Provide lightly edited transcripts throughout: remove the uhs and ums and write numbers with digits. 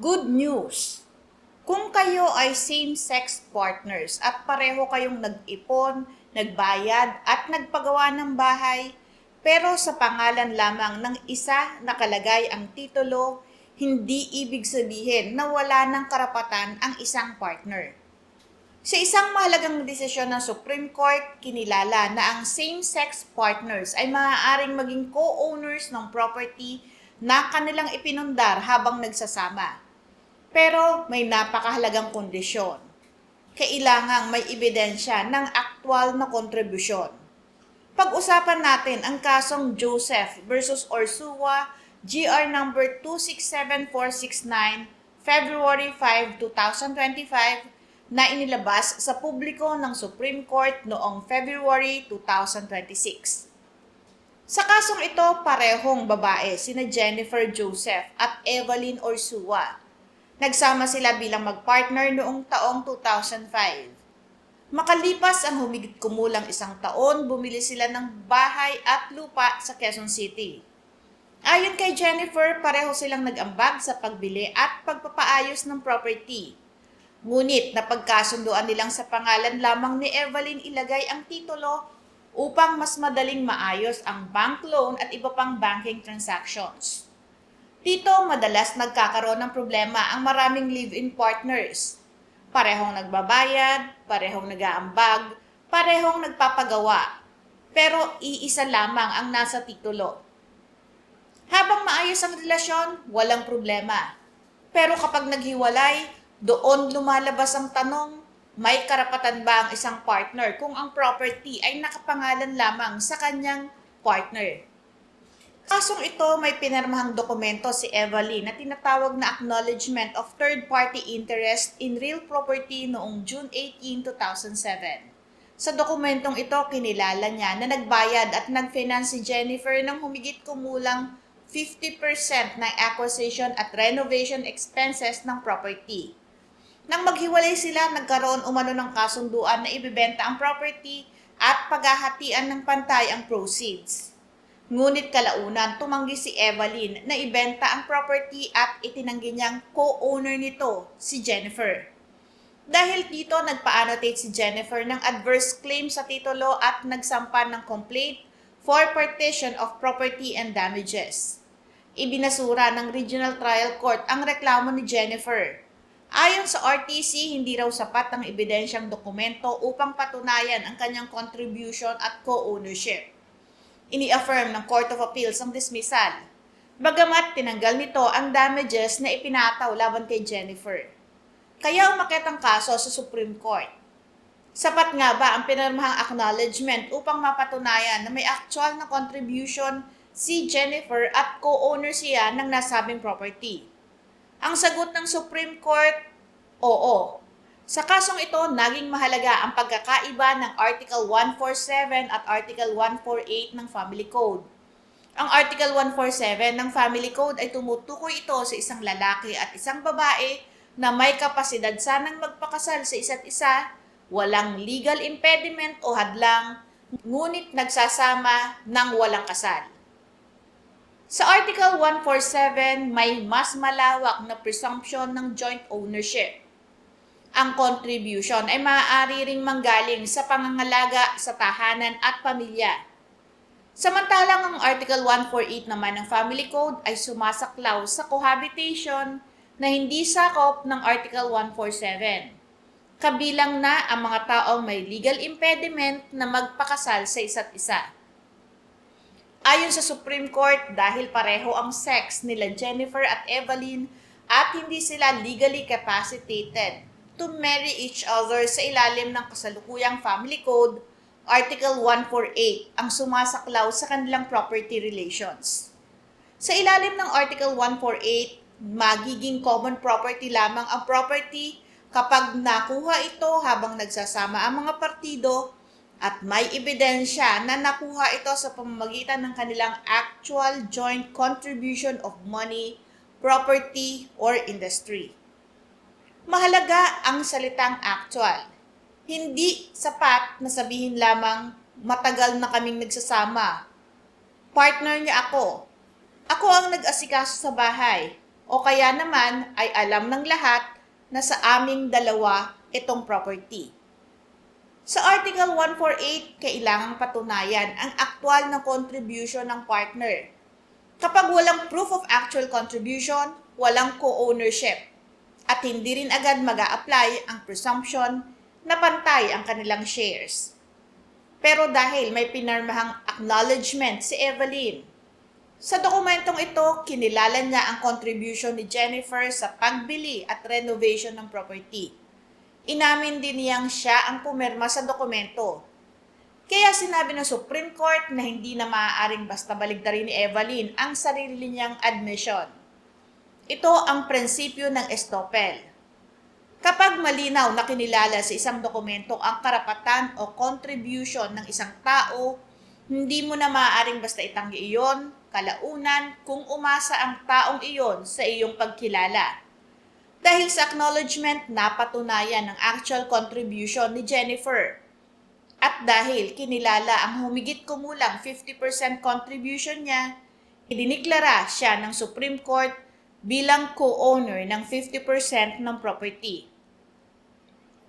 Good news! Kung kayo ay same-sex partners at pareho kayong nag-ipon, nagbayad at nagpagawa ng bahay, pero sa pangalan lamang ng isa nakalagay ang titulo, hindi ibig sabihin na wala ng karapatan ang isang partner. Sa isang mahalagang desisyon ng Supreme Court, kinilala na ang same-sex partners ay maaaring maging co-owners ng property na kanilang ipinundar habang nagsasama. Pero may napakahalagang kondisyon. Kailangang may ebidensya ng aktwal na kontribusyon. Pag-usapan natin ang kasong Joseph versus Orsua, GR number 267469, February 5, 2025, na inilabas sa publiko ng Supreme Court noong February 2026. Sa kasong ito, parehong babae, sina Jennifer Joseph at Evelyn Orsua. Nagsama sila bilang magpartner noong taong 2005. Makalipas ang humigit kumulang isang taon, bumili sila ng bahay at lupa sa Quezon City. Ayon kay Jennifer, pareho silang nag-ambag sa pagbili at pagpapaayos ng property. Ngunit napagkasunduan nilang sa pangalan lamang ni Evelyn ilagay ang titulo upang mas madaling maayos ang bank loan at iba pang banking transactions. Dito madalas nagkakaroon ng problema ang maraming live-in partners. Parehong nagbabayad, parehong nag-aambag, parehong nagpapagawa, pero iisa lamang ang nasa titulo. Habang maayos ang relasyon, walang problema. Pero kapag naghiwalay, doon lumalabas ang tanong, may karapatan ba ang isang partner kung ang property ay nakapangalan lamang sa kanyang partner? Kasong ito may pinirmahang dokumento si Evelyn na tinatawag na Acknowledgement of Third-Party Interest in Real Property noong June 18, 2007. Sa dokumentong ito, kinilala niya na nagbayad at nag-finance si Jennifer ng humigit kumulang 50% ng acquisition at renovation expenses ng property. Nang maghiwalay sila, nagkaroon umano ng kasunduan na ibebenta ang property at paghahatian ng pantay ang proceeds. Ngunit kalaunan, tumanggi si Evelyn na ibenta ang property at itinanggi niyang co-owner nito, si Jennifer. Dahil dito, nagpa-annotate si Jennifer ng adverse claim sa titulo at nagsampa ng complaint for partition of property and damages. Ibinasura ng Regional Trial Court ang reklamo ni Jennifer. Ayon sa RTC, hindi raw sapat ang ebidensyang dokumento upang patunayan ang kanyang contribution at co-ownership. Ini-affirm ng Court of Appeals ang dismissal. Bagamat tinanggal nito ang damages na ipinataw laban kay Jennifer. Kaya umakyat ang kaso sa Supreme Court. Sapat nga ba ang pinirmahang acknowledgement upang mapatunayan na may actual na contribution si Jennifer at co-owner siya ng nasabing property? Ang sagot ng Supreme Court, oo. Sa kasong ito, naging mahalaga ang pagkakaiba ng Article 147 at Article 148 ng Family Code. Ang Article 147 ng Family Code ay tumutukoy ito sa isang lalaki at isang babae na may kapasidad sanang magpakasal sa isa't isa, walang legal impediment o hadlang, ngunit nagsasama ng walang kasal. Sa Article 147, may mas malawak na presumption ng joint ownership. Ang contribution ay maaari ring manggaling sa pangangalaga sa tahanan at pamilya. Samantalang ang Article 148 naman ng Family Code ay sumasaklaw sa cohabitation na hindi sakop ng Article 147. Kabilang na ang mga taong may legal impediment na magpakasal sa isa't isa. Ayon sa Supreme Court, dahil pareho ang sex nila Jennifer at Evelyn at hindi sila legally capacitated to marry each other sa ilalim ng kasalukuyang Family Code, Article 148 ang sumasaklaw sa kanilang property relations. Sa ilalim ng Article 148, magiging common property lamang ang property kapag nakuha ito habang nagsasama ang mga partido at may ebidensya na nakuha ito sa pamamagitan ng kanilang actual joint contribution of money, property, or industry. Mahalaga ang salitang actual. Hindi sapat na sabihin lamang matagal na kaming nagsasama. Partner niya ako. Ako ang nag-asikaso sa bahay. o kaya naman ay alam ng lahat na sa aming dalawa itong property. Sa Article 148, kailangang patunayan ang aktwal na contribution ng partner. Kapag walang proof of actual contribution, walang co-ownership at hindi rin agad mag-a-apply ang presumption na pantay ang kanilang shares. Pero dahil may pinirmahang acknowledgement si Evelyn, sa dokumentong ito, kinilala niya ang contribution ni Jennifer sa pagbili at renovation ng property. Inamin din niyang siya ang pumirma sa dokumento. Kaya sinabi ng Supreme Court na hindi na maaaring basta baligtarin ni Evelyn ang sarili niyang admission. Ito ang prinsipyo ng estoppel. Kapag malinaw na kinilala sa isang dokumento ang karapatan o contribution ng isang tao, hindi mo na maaaring basta itanggi iyon, kalaunan kung umasa ang taong iyon sa iyong pagkilala. Dahil sa acknowledgement, napatunayan ang actual contribution ni Jennifer. At dahil kinilala ang humigit kumulang 50% contribution niya, idiniklara siya ng Supreme Court bilang co-owner ng 50% ng property.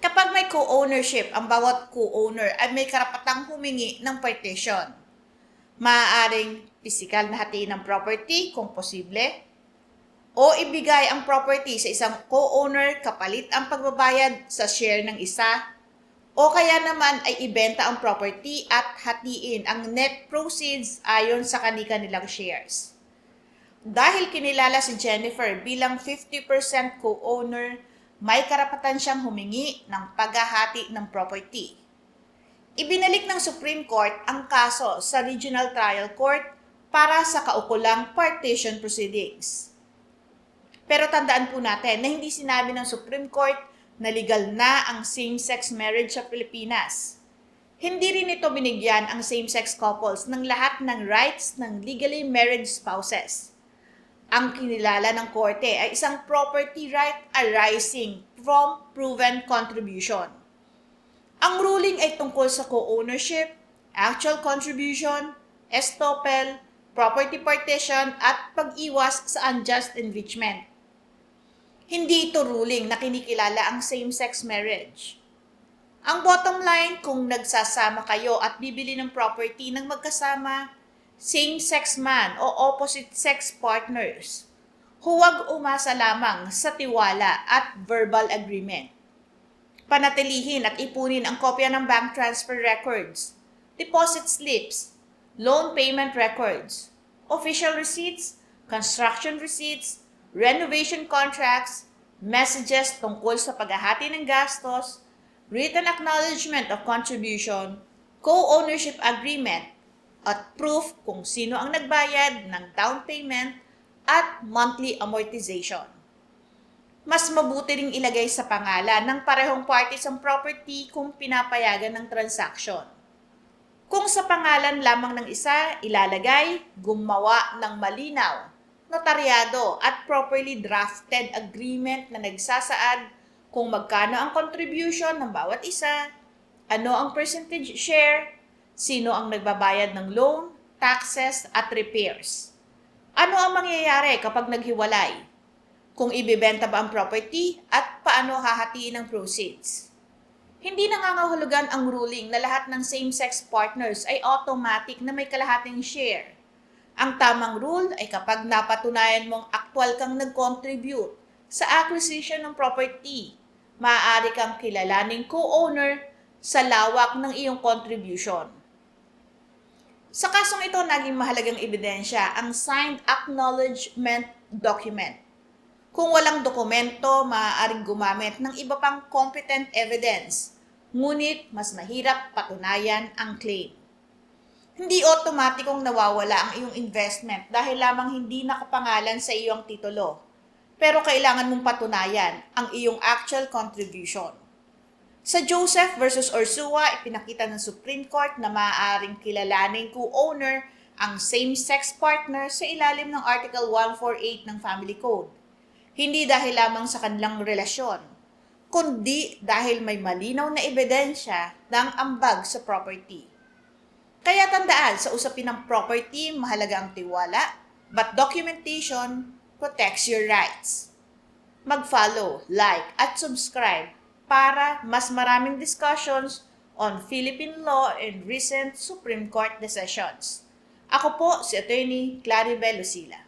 Kapag may co-ownership, ang bawat co-owner ay may karapatang humingi ng partition. Maaaring pisikal na hatiin ng property kung posible, o ibigay ang property sa isang co-owner kapalit ang pagbabayad sa share ng isa, o kaya naman ay ibenta ang property at hatiin ang net proceeds ayon sa kani-kanilang shares. Dahil kinilala si Jennifer bilang 50% co-owner, may karapatan siyang humingi ng paghahati ng property. Ibinalik ng Supreme Court ang kaso sa Regional Trial Court para sa kaukulang partition proceedings. Pero tandaan po natin na hindi sinabi ng Supreme Court na legal na ang same-sex marriage sa Pilipinas. Hindi rin ito binigyan ang same-sex couples ng lahat ng rights ng legally married spouses. Ang kinilala ng korte ay isang property right arising from proven contribution. Ang ruling ay tungkol sa co-ownership, actual contribution, estoppel, property partition at pag-iwas sa unjust enrichment. Hindi ito ruling na kinikilala ang same-sex marriage. Ang bottom line, kung nagsasama kayo at bibili ng property ng magkasama, same-sex man o opposite-sex partners, huwag umasa lamang sa tiwala at verbal agreement. Panatilihin at ipunin ang kopya ng bank transfer records, deposit slips, loan payment records, official receipts, construction receipts, renovation contracts, messages tungkol sa paghahati ng gastos, written acknowledgement of contribution, co-ownership agreement, at proof kung sino ang nagbayad ng down payment at monthly amortization. Mas mabuti ring ilagay sa pangalan ng parehong parties ang property kung pinapayagan ng transaction. Kung sa pangalan lamang ng isa, ilalagay, gumawa ng malinaw, notaryado at properly drafted agreement na nagsasaad kung magkano ang contribution ng bawat isa, ano ang percentage share, sino ang nagbabayad ng loan, taxes at repairs. Ano ang mangyayari kapag naghiwalay? Kung ibibenta ba ang property at paano hahatiin ang proceeds? Hindi nangangahulugan ang ruling na lahat ng same-sex partners ay automatic na may kalahating share. Ang tamang rule ay kapag napatunayan mong aktwal kang nag-contribute sa acquisition ng property, maaari kang kilalaning co-owner sa lawak ng iyong contribution. Sa kasong ito, naging mahalagang ebidensya ang signed acknowledgement document. Kung walang dokumento, maaaring gumamit ng iba pang competent evidence, ngunit mas mahirap patunayan ang claim. Hindi otomatikong nawawala ang iyong investment dahil lamang hindi nakapangalan sa iyong titulo. Pero kailangan mong patunayan ang iyong actual contribution. Sa Joseph versus Ursua, ipinakita ng Supreme Court na maaaring kilalaning co-owner ang same-sex partner sa ilalim ng Article 148 ng Family Code. Hindi dahil lamang sa kanilang relasyon, kundi dahil may malinaw na ebidensya ng ambag sa property. Kaya tandaan, sa usapin ng property, mahalaga ang tiwala, but documentation, protects your rights. Mag-follow, like, at subscribe para mas maraming discussions on Philippine law and recent Supreme Court decisions. Ako po si Attorney Claribel Lucila.